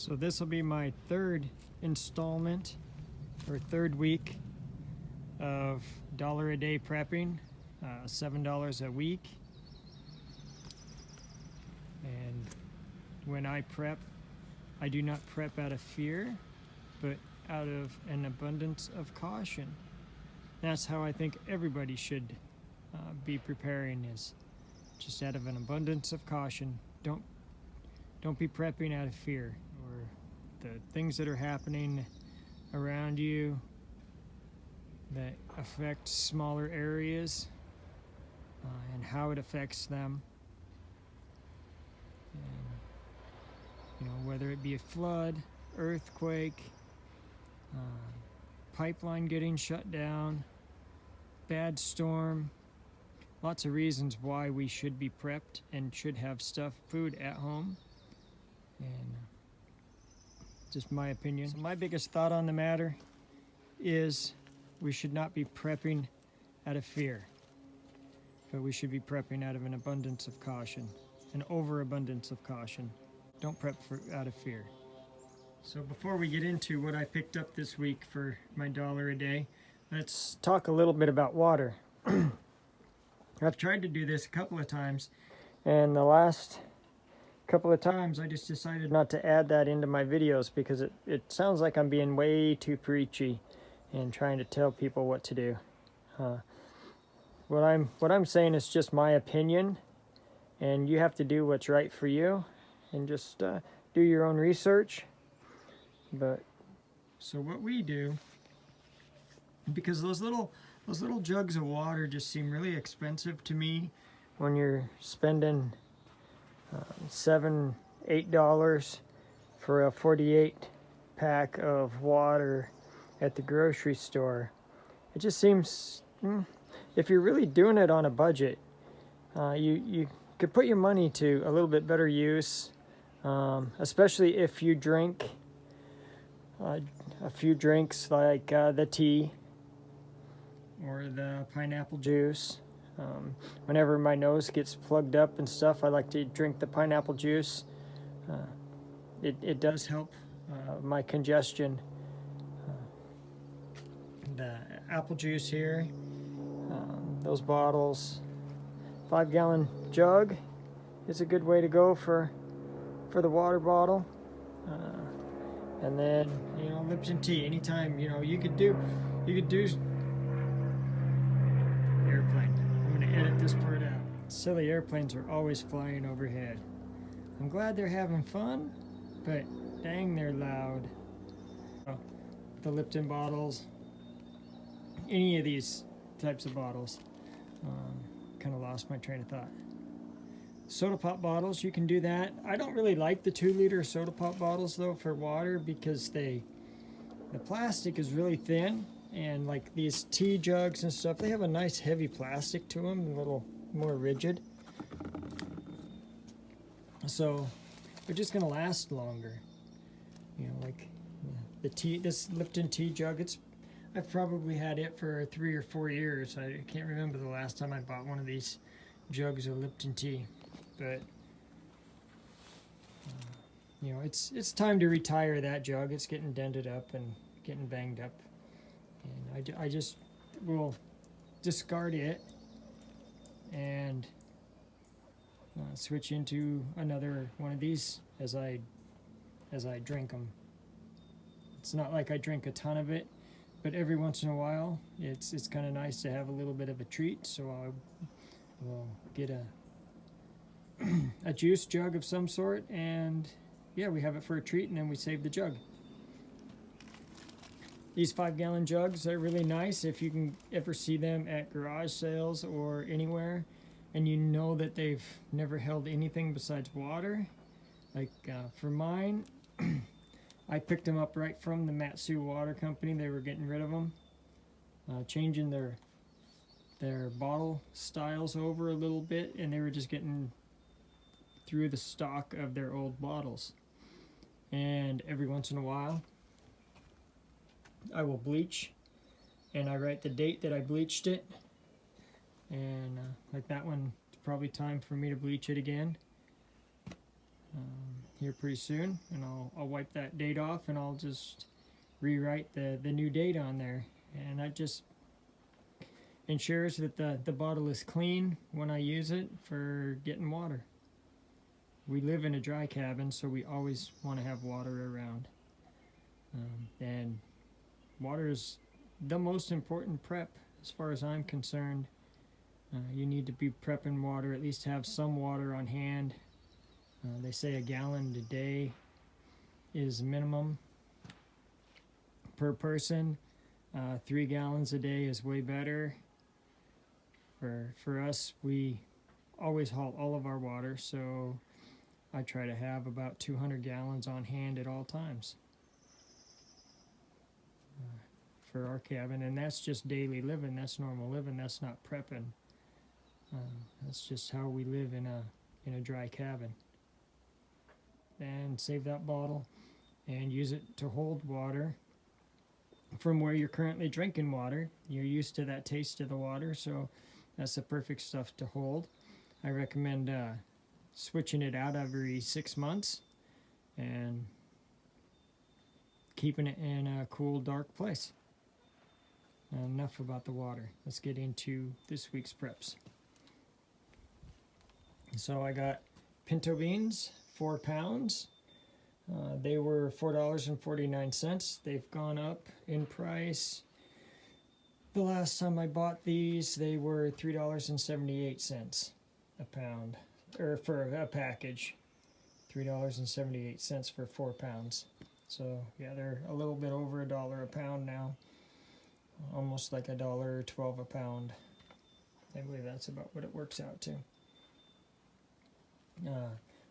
So this will be my third installment or third week of $1 a day prepping, $7 a week. And when I prep, I do not prep out of fear, but out of an abundance of caution. That's how I think everybody should be preparing, is just out of an abundance of caution. Don't be prepping out of fear or the things that are happening around you that affect smaller areas and how it affects them. And, whether it be a flood, earthquake, pipeline getting shut down, bad storm, lots of reasons why we should be prepped and should have food at home. And just my opinion. So my biggest thought on the matter is we should not be prepping out of fear, but we should be prepping out of an abundance of caution, an overabundance of caution. Don't prep out of fear. So before we get into what I picked up this week for my $1 a day, let's talk a little bit about water. I've tried to do this a couple of times, and the last couple of times I just decided not to add that into my videos because it sounds like I'm being way too preachy and trying to tell people what to do. What I'm saying is just my opinion, and you have to do what's right for you and just do your own research. But so what we do, because those little jugs of water just seem really expensive to me when you're spending $7, $8 for a 48 pack of water at the grocery store. It just seems, if you're really doing it on a budget, you could put your money to a little bit better use, especially if you drink a few drinks like the tea or the pineapple juice. Whenever my nose gets plugged up and stuff, I like to drink the pineapple juice. It does help my congestion. The apple juice here, those bottles, 5-gallon jug is a good way to go for the water bottle. And then, Lipton tea. Anytime, you could do airplane. I'm going to edit this part out. Silly airplanes are always flying overhead. I'm glad they're having fun, but dang, they're loud. The Lipton bottles, any of these types of bottles, kind of lost my train of thought. Soda pop bottles, you can do that. I don't really like the 2-liter soda pop bottles though for water because the plastic is really thin, and like these tea jugs and stuff, they have a nice heavy plastic to them, a little more rigid. So they're just gonna last longer. Like this Lipton tea jug, I've probably had it for 3 or 4 years. I can't remember the last time I bought one of these jugs of Lipton tea. But it's time to retire that jug. It's getting dented up and getting banged up, and I just will discard it and switch into another one of these as I drink them. It's not like I drink a ton of it, but every once in a while it's kind of nice to have a little bit of a treat. So I will get a juice jug of some sort, and we have it for a treat, and then we save the jug. These 5-gallon jugs are really nice if you can ever see them at garage sales or anywhere, and you know that they've never held anything besides water. Like for mine, I picked them up right from the Matsu Water Company. They were getting rid of them, changing their bottle styles over a little bit, and they were just getting through the stock of their old bottles. And every once in a while I will bleach, and I write the date that I bleached it, and like that one, it's probably time for me to bleach it again. here pretty soon, and I'll wipe that date off, and I'll just rewrite the new date on there, and that just ensures that the bottle is clean when I use it for getting water. We live in a dry cabin, so we always want to have water around. And water is the most important prep as far as I'm concerned. You need to be prepping water, at least have some water on hand. They say a gallon a day is minimum per person. 3 gallons a day is way better. For us, we always halt all of our water, so I try to have about 200 gallons on hand at all times for our cabin, and that's just daily living. That's normal living. That's not prepping. That's just how we live in a dry cabin. And save that bottle and use it to hold water from where you're currently drinking water. You're used to that taste of the water, so that's the perfect stuff to hold. I recommend switching it out every 6 months and keeping it in a cool, dark place. Enough about the water. Let's get into this week's preps. So I got pinto beans, 4 pounds. They were $4.49. They've gone up in price. The last time I bought these, they were $3.78 a pound, or for a package. $3.78 for 4 pounds. So yeah, they're a little bit over $1 a pound now. Almost like $1.12 a pound. I believe that's about what it works out to.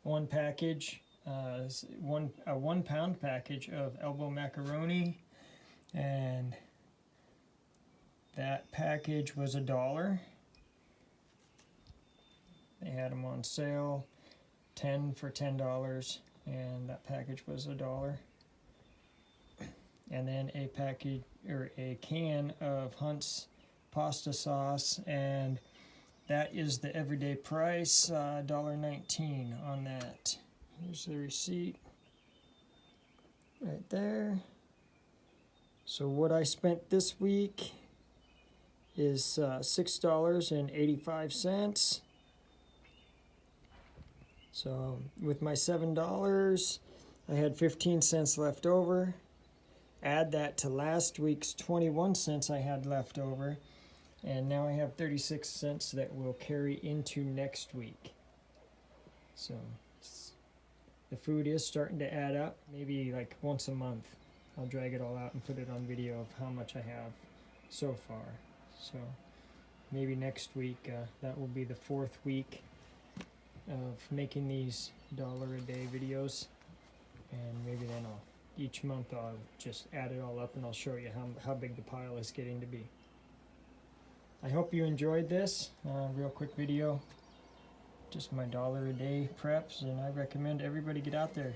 One package, a 1 pound package of elbow macaroni, and that package was $1. They had them on sale, 10 for $10, and that package was $1. And then a package or a can of Hunt's pasta sauce, and that is the everyday price, $1.19 on that. Here's the receipt right there. So what I spent this week is $6.85. So with my $7, I had 15 cents left over. Add that to last week's 21 cents I had left over, and now I have 36 cents that will carry into next week. So the food is starting to add up. Maybe like once a month I'll drag it all out and put it on video of how much I have so far. So maybe next week, that will be the 4th week of making these $1-a-day videos, and maybe then each month I'll just add it all up and I'll show you how big the pile is getting to be. I hope you enjoyed this real quick video. Just my $1-a-day preps, and I recommend everybody get out there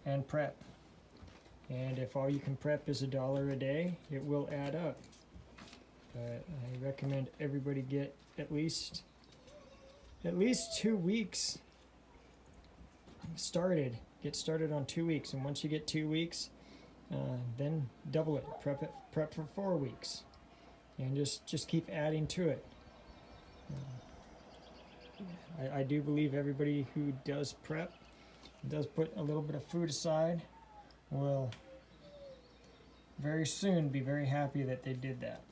and prep. And if all you can prep is $1 a day, it will add up. But I recommend everybody get at least 2 weeks started. Get started on 2 weeks, and once you get 2 weeks, then double it. Prep for 4 weeks, and just keep adding to it. I do believe everybody who does prep, does put a little bit of food aside, will very soon be very happy that they did that.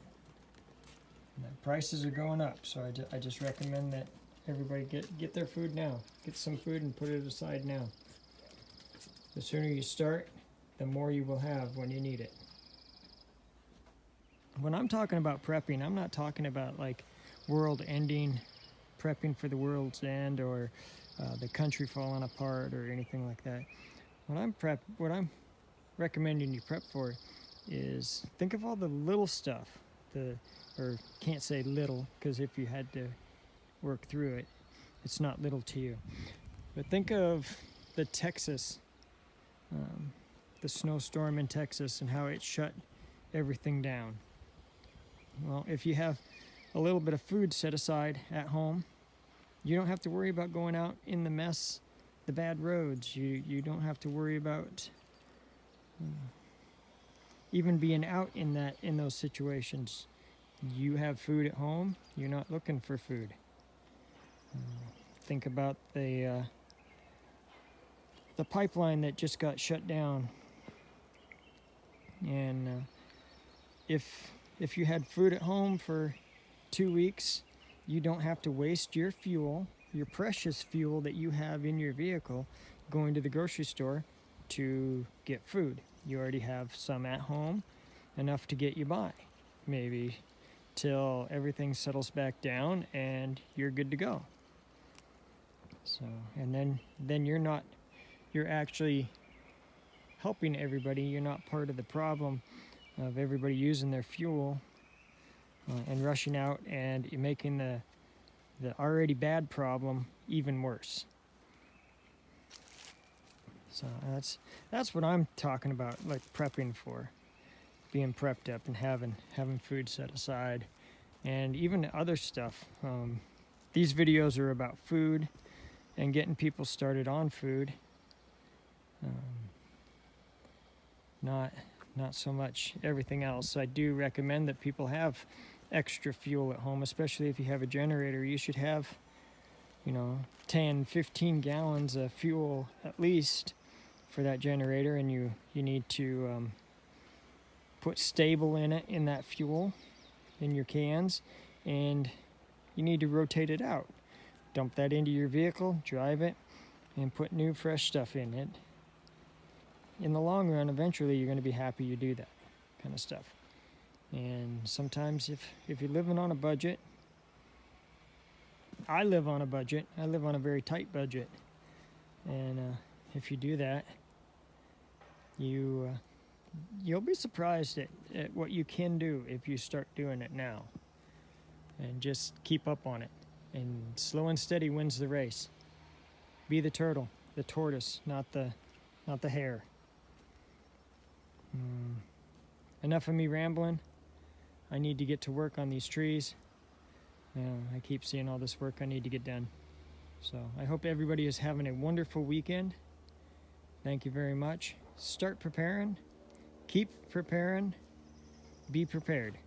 And the prices are going up, so I just recommend that everybody get their food now. Get some food and put it aside now. The sooner you start, the more you will have when you need it. When I'm talking about prepping, I'm not talking about like world-ending prepping for the world's end, or the country falling apart, or anything like that. What I'm recommending you prep for is, think of all the little stuff, or can't say little, because if you had to work through it, it's not little to you. But think of the Texas, the snowstorm in Texas, and how it shut everything down. Well, if you have a little bit of food set aside at home, you don't have to worry about going out in the mess the bad roads. You don't have to worry about even being out in those situations. You have food at home. You're not looking for food. Think about the pipeline that just got shut down, and if you had food at home for 2 weeks, you don't have to waste your fuel, your precious fuel that you have in your vehicle, going to the grocery store to get food. You already have some at home, enough to get you by, maybe till everything settles back down and you're good to go. So, and then you're actually helping everybody. You're not part of the problem of everybody using their fuel and rushing out and making the already bad problem even worse. So that's what I'm talking about, like prepping for, being prepped up and having food set aside, and even other stuff. These videos are about food and getting people started on food. Not so much everything else. I do recommend that people have extra fuel at home, especially if you have a generator. You should have, 10, 15 gallons of fuel at least for that generator, and you need to put stable in that fuel in your cans, and you need to rotate it out. Dump that into your vehicle, drive it, and put new fresh stuff in it. In the long run, eventually you're going to be happy you do that kind of stuff. And sometimes if you're living on a budget, I live on a budget. I live on a very tight budget. And if you do that, you'll be surprised at what you can do if you start doing it now. And just keep up on it. And slow and steady wins the race. Be the turtle, the tortoise, not the hare. Enough of me rambling. I need to get to work on these trees. I keep seeing all this work I need to get done. So I hope everybody is having a wonderful weekend. Thank you very much. Start preparing. Keep preparing. Be prepared.